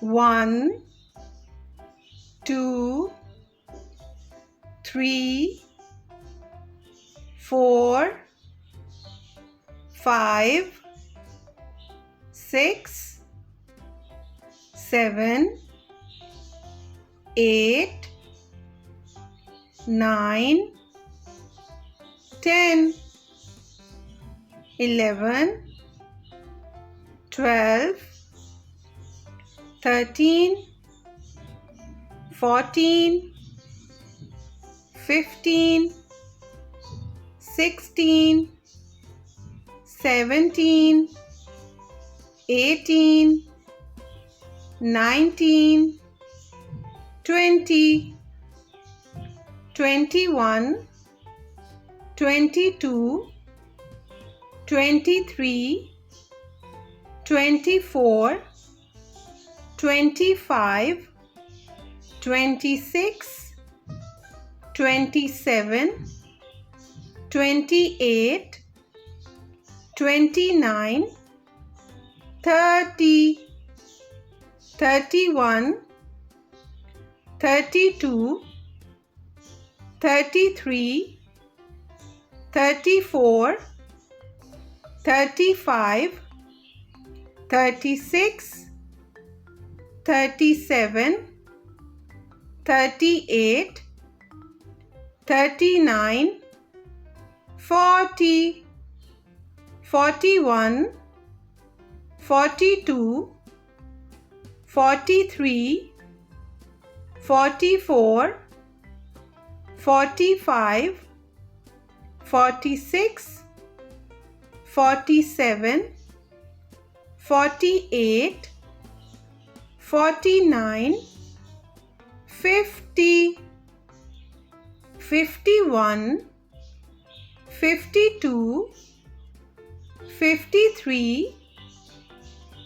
1, 2, 3, 4, 5, 6, 7, 8, 9, 10, 11, 12, 13, 14, 15, 16, 17, 18, 19, 20, 21, 22, 23, 24, 25, 26, 27, 28, 29, 30, 31, 32, 33, 34, 35, 36, 37, 38, 39, 40, 41, 42, 43, 44, 45, 46, 47, 48, 49, 50, 51, 52, 53,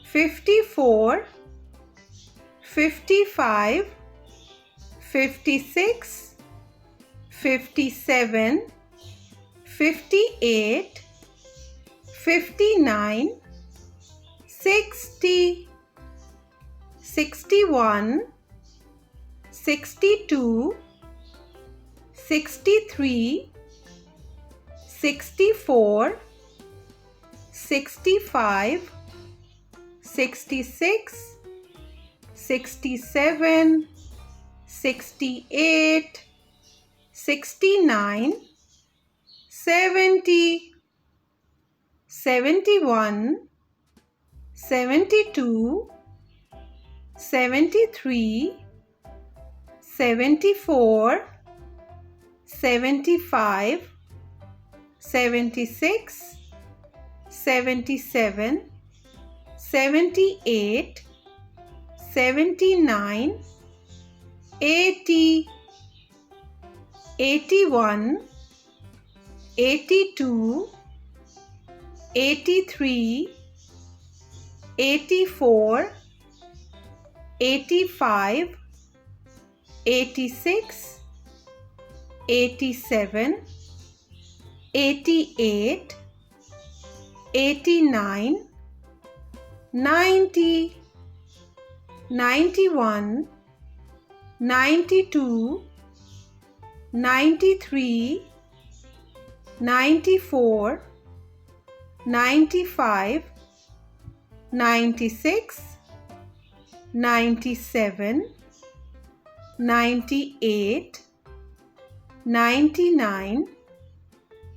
54, 55, 56, 57, 58, 59, 60, 61, 62, 63, 64, 65, 66, 67, 68, 69, 70, 71, 72, 73, 74, 75, 76, 77, 78, 79, 80, 81, 82, 83, 84, 85, 86, 87, 88, 89, 90, 91, 92, 93, 94, 95, 96, 97, 98, 99,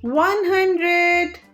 100.